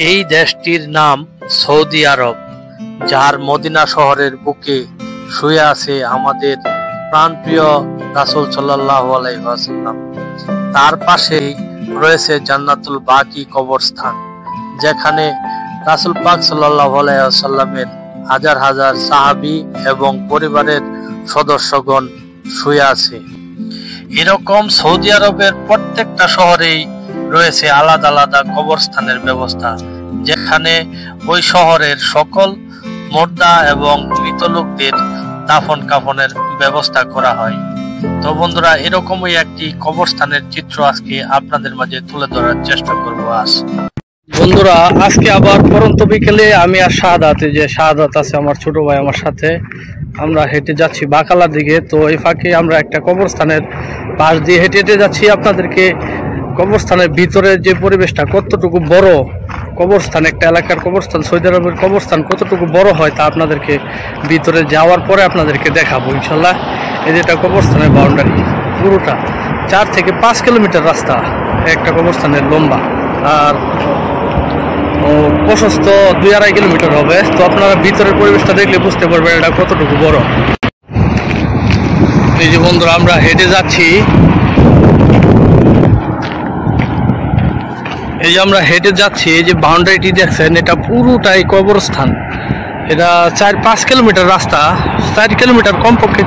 এই দেশটির নাম সৌদি আরব, যার মদিনা শহরের বুকে শুয়ে আছে আমাদের প্রাণপ্রিয় রাসূল সাল্লাল্লাহু আলাইহি ওয়াসাল্লাম। তার পাশেই রয়েছে জান্নাতুল বাকি কবরস্থান, যেখানে রাসূল পাক সাল্লাল্লাহু আলাইহি ওয়াসাল্লামের হাজার হাজার সাহাবী এবং পরিবারের সদস্যগণ শুয়ে আছে। এরকম সৌদি আরবের প্রত্যেকটা শহরেই রয়েছে আলাদা আলাদা কবরস্থানের ব্যবস্থা, যেখানে ওই শহরের সকল মুর্দা এবং মৃত লোকদের দাফন কাফনের ব্যবস্থা করা হয়। তো বন্ধুরা, এরকমই একটি কবরস্থানের চিত্র আজকে আপনাদের মাঝে তুলে ধরার চেষ্টা করব। বন্ধুরা, আজকে আবার পরন্ত বিকেলে আমি আর শাহাদাত আছে আমার ছোট ভাই আমার সাথে। আমরা হেঁটে যাচ্ছি বাকালার দিকে। তো এই ফাঁকে আমরা একটা কবরস্থানের পাশ দিয়ে হেঁটে হেঁটে যাচ্ছি। আপনাদেরকে কবরস্থানের ভিতরে যে পরিবেশটা কতটুকু বড়, কবরস্থান একটা এলাকার কবরস্থান, সৌদি আরবের কবরস্থান কতটুকু বড় হয় তা আপনাদেরকে ভিতরে যাওয়ার পরে আপনাদেরকে দেখাবো ইনশাল্লাহ। এই যেটা কবরস্থানের বাউন্ডারি, পুরোটা 4 থেকে 5 কিলোমিটার রাস্তা একটা কবরস্থানের লম্বা, আর প্রশস্ত 2-2.5 কিলোমিটার হবে। তো আপনারা ভিতরের পরিবেশটা দেখলে বুঝতে পারবেন এটা কতটুকু বড়। এই যে বন্ধুরা, আমরা হেঁটে যাচ্ছি, এই যে বাউন্ডারিটি দেখছেন, এটা পুরোটাই কবরস্থান। এটা 4-5 কিলোমিটার রাস্তা, 4 কিলোমিটার কমপক্ষে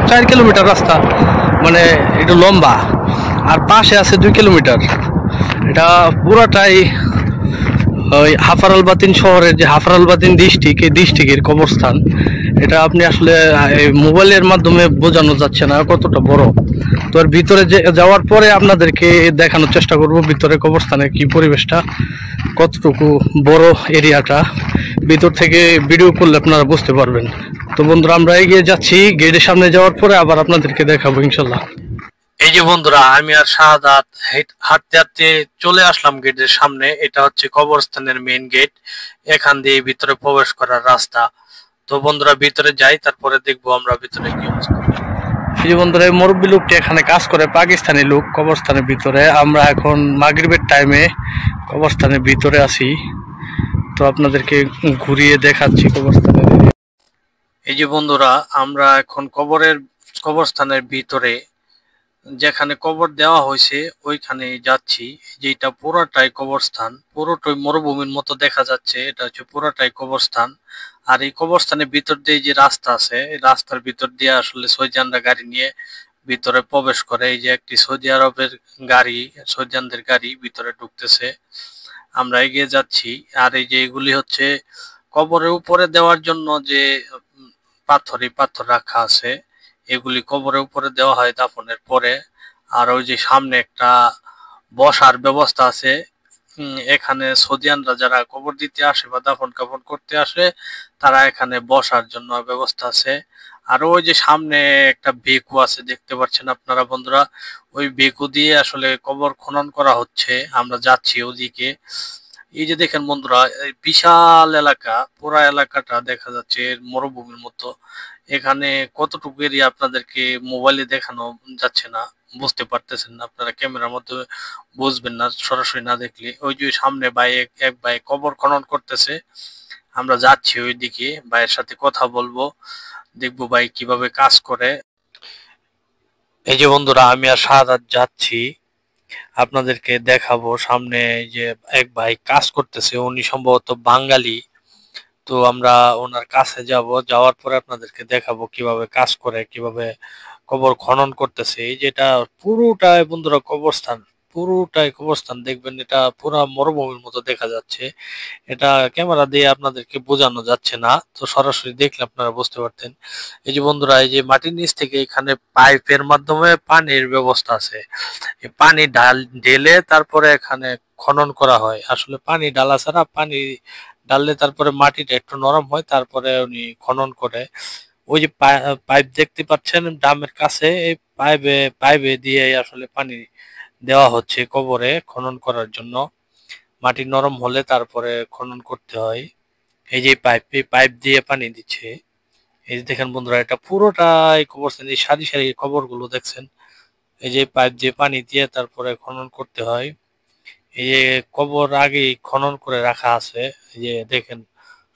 4 কিলোমিটার রাস্তা, মানে এটা লম্বা, আর পাশে আছে 2 কিলোমিটার। এটা পুরোটাই ওই হাফার আল বাতিন শহরের যে হাফার আল বাতিন ডিস্ট্রিক্ট, এই ডিস্ট্রিক্টের কবরস্থান। এটা আপনি আসলে মোবাইলের মাধ্যমে বোঝানো যাচ্ছে না কতটা বড়। তো এর ভিতরে যাওয়ার পরে আপনাদেরকে দেখানোর চেষ্টা করব ভিতরে কবরস্থানের কি পরিবেশটা, কতটুকু বড় এরিয়াটা। ভিতর থেকে ভিডিও করলে আপনারা বুঝতে পারবেন। তো বন্ধুরা, আমরা এগিয়ে যাচ্ছি, গেটের সামনে যাওয়ার পরে আবার আপনাদেরকে দেখাবো ইনশাল্লাহ। এই যে বন্ধুরা, আমি আর শাহাদাত হাঁটতে হাঁটতে চলে আসলাম গেটের সামনে। এটা হচ্ছে কবরস্থানের মেইন গেট, এখান দিয়ে ভিতরে প্রবেশ করার রাস্তা। তো বন্ধুরা, ভিতরে যাই, তারপরে দেখবো আমরা ভিতরে কি অবস্থা। এই যে বন্ধুরা, এই মুরব্বী লোকটি এখানে কাজ করে, পাকিস্তানি লোক, কবরস্থানের ভিতরে। আমরা এখন মাগরিবের টাইমে কবরস্থানের ভিতরে আছি। তো আপনাদেরকে ঘুরিয়ে দেখাচ্ছি কবরস্থানের। এই যে বন্ধুরা, আমরা এখন কবরস্থানের ভিতরে যেখানে কবর দেওয়া হয়েছে ওইখানে যাচ্ছি। যেটা পুরোটাই কবরস্থান, পুরোটাই মরুভূমির মতো দেখা যাচ্ছে। এটা হচ্ছে পুরোটাই কবরস্থান। আর এই কবরস্থানের ভিতর দিয়ে যে রাস্তা আছে, এই রাস্তার ভিতর দিয়ে আসলে সৌদিয়ানরা গাড়ি নিয়ে ভিতরে প্রবেশ করে। এই যে একটি সৌদি আরবের গাড়ি, সৌদিয়ানদের গাড়ি ভিতরে ঢুকতেছে। আমরা এগিয়ে যাচ্ছি। আর এই যে এগুলি হচ্ছে কবরের উপরে দেওয়ার জন্য যে পাথর রাখা আছে, এগুলি কবরের উপরে দেওয়া হয় দাফনের পরে। আর ওই যে সামনে একটা বসার ব্যবস্থা আছে। এখানে সৌদিয়ানরা যারা কবর দিতে আসে বা দাফন কাফন করতে আসে, তারা এখানে বসার জন্য ব্যবস্থা আছে। আর ওই যে সামনে একটা বেকু আছে, দেখতে পাচ্ছেন আপনারা বন্ধুরা। ওই বেকু দিয়ে আসলে কবর খনন করা হচ্ছে। আমরা যাচ্ছি ওদিকে। এই যে দেখেন বন্ধুরা, এই বিশাল এলাকা, পুরা এলাকাটা দেখা যাচ্ছে মরুভূমির মতো। এখানে কতটুকু এরিয়া আপনাদেরকে মোবাইলে দেখানো যাচ্ছে না, বুঝতে পারতেছেন না আপনারা, ক্যামেরার মধ্যে বুঝবেন না সরাসরি না দেখলে। ওই যে সামনে এক ভাই কবর খনন করতেছে। আমরা যাচ্ছি ওই দিকে, ভাইয়ের সাথে কথা বলবো, দেখবো ভাই কিভাবে কাজ করে। এই যে বন্ধুরা, আমি আর শাহাদাত যাচ্ছি, আপনাদেরকে দেখাবো। সামনে যে এক ভাই কাজ করতেছে, উনি সম্ভবত বাঙালি। তো আমরা ওনার কাছে যাওয়ার পরে আপনাদেরকে দেখাবো কিভাবে কাজ করে, কিভাবে কবর খনন করতেছে। এই যেটা পুরোটাই বন্ধুরা কবরস্থান দেখবেন, এটা পুরা মরুভূমির মতো দেখা যাচ্ছে। এটা ক্যামেরা দিয়ে আপনাদেরকে বোঝানো যাচ্ছে না, তো সরাসরি দেখলে আপনারা বুঝতে পারতেন। এই যে বন্ধুরা, এই যে মাটির নিচ থেকে এখানে পাইপের মাধ্যমে পানির ব্যবস্থা আছে। এই পানি ঢেলে তারপরে এখানে খনন করা হয়। আসলে পানি ঢালা ছাড়া, পানি ঢাললে তারপরে মাটিটা একটু নরম হয়, তারপরে উনি খনন করে। ওই যে পাইপ দেখতে পাচ্ছেন ড্রামের কাছে, এই পাইপে দিয়ে আসলে পানি দেওয়া হচ্ছে কবরে খনন করার জন্য। মাটি নরম হলে তারপরে খনন করতে হয়। এই যে পাইপ দিয়ে পানি দিচ্ছে। এই যে দেখেন বন্ধুরা, এটা পুরোটাই কবরস্থান। এই সারি সারি কবরগুলো দেখছেন, এই যে পাইপ দিয়ে পানি দিয়ে তারপরে খনন করতে হয়। এই যে কবর আগেই খনন করে রাখা আছে। এই যে দেখেন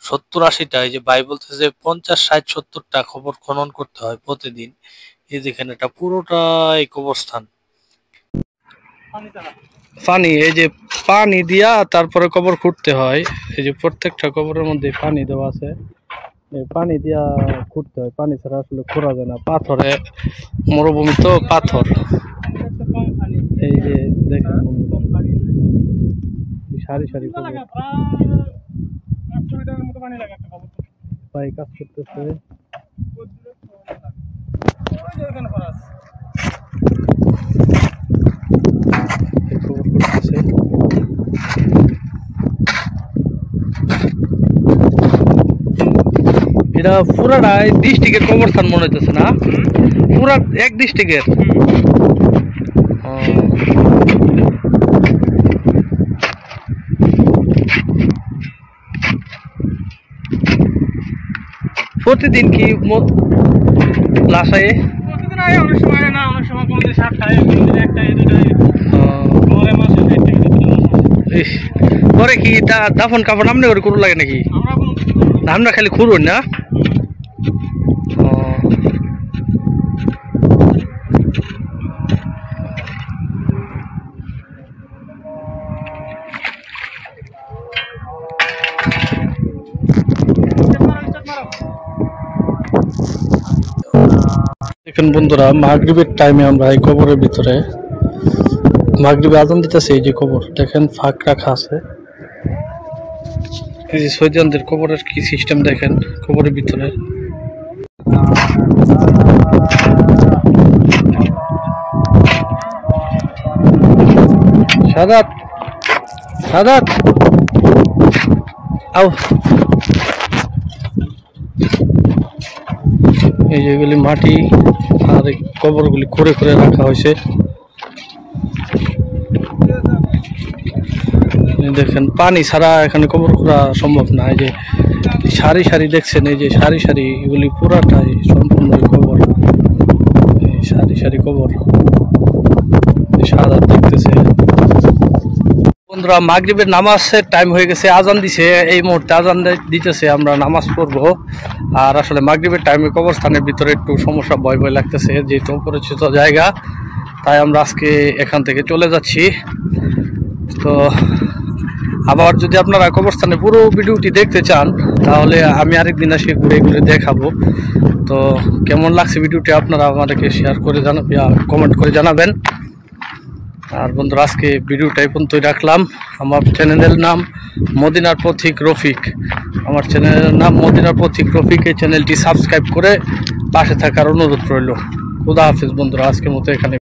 70-80টা, এই যে ভাই বলতেছে যে 50-60-70টা কবর খনন করতে হয় প্রতিদিন। এই দেখেন এটা পুরোটাই কবরস্থান। পানি, এই যে পানি দিয়া তারপরে কবর খুঁড়তে হয়। এই যে প্রত্যেকটা কবরের মধ্যে পানি দেওয়া আছে, এই পানি দিয়া খুঁড়তে হয়, পানি ছাড়া আসলে খোঁড়া যায় না। পাথরে, মরুভূমি তো পাথর। এই যে দেখেন সারি সারি কবর, ভাই কাজ করতেছে। এটা পুরাটাই ডিস্ট্রিক্টের কবরস্থান মনে হইতেছে না? পুরা এক ডিস্ট্রিক্টের। প্রতিদিন কি লাশ আয়ে? প্রতিদিন আয়ে, অনেক সময় না, অনেক সময় কোনদিন 7টায়, কোনদিন 1টায়, 2টায়। পরে কি দাফন কাফন আমনে করে করু লাগে নাকি? আমরা খালি খুঁড়ুন না? দেখেন বন্ধুরা, মাগরিবের টাইমে আমরা এই কবরের ভিতরে, মাগরিবে আজান দিতেছে, এই যে কবর দেখেন ফাঁক রাখা আছে। এই যে শহীদদের কবরের কি সিস্টেম দেখেন কবরের ভিতরে। সাদাত সাদাত আও, এই যেগুলি মাটি আর এই কবরগুলি করে করে রাখা হয়েছে। দেখেন পানি ছাড়া এখানে কবর করা সম্ভব না। এই যে সারি সারি দেখছেন, এই যে সারি সারি এগুলি পুরাটাই সম্পূর্ণ কবর, সারি সারি কবর। সাদা দেখতেছে বন্ধুরা, মাগরিবের নামাজের টাইম হয়ে গেছে, আজান দিছে, এই মুহূর্তে আজান দিতেছে, আমরা নামাজ পড়বো। আর আসলে মাগরিবের টাইমে কবরস্থানের ভিতরে একটু সমস্যা, ভয় ভয় লাগতেছে, যেহেতু অপরিচিত জায়গা, তাই আমরা আজকে এখান থেকে চলে যাচ্ছি। তো আবার যদি আপনারা কবরস্থানের পুরো ভিডিওটি দেখতে চান, তাহলে আমি আরেকদিন এসে ঘুরে ঘুরে দেখাবো। তো কেমন লাগছে ভিডিওটি আপনারা আমাদেরকে শেয়ার করে জানাবেন, কমেন্ট করে জানাবেন। আর বন্ধুরা, আজকে ভিডিওটা এই পর্যন্তই রাখলাম। আমার চ্যানেলের নাম মদিনার পথিক রফিক, আমার চ্যানেলের নাম মদিনার পথিক রফিক। এই চ্যানেলটি সাবস্ক্রাইব করে পাশে থাকার অনুরোধ রইল। খুদা হাফেজ বন্ধুরা, আজকের মতো এখানে।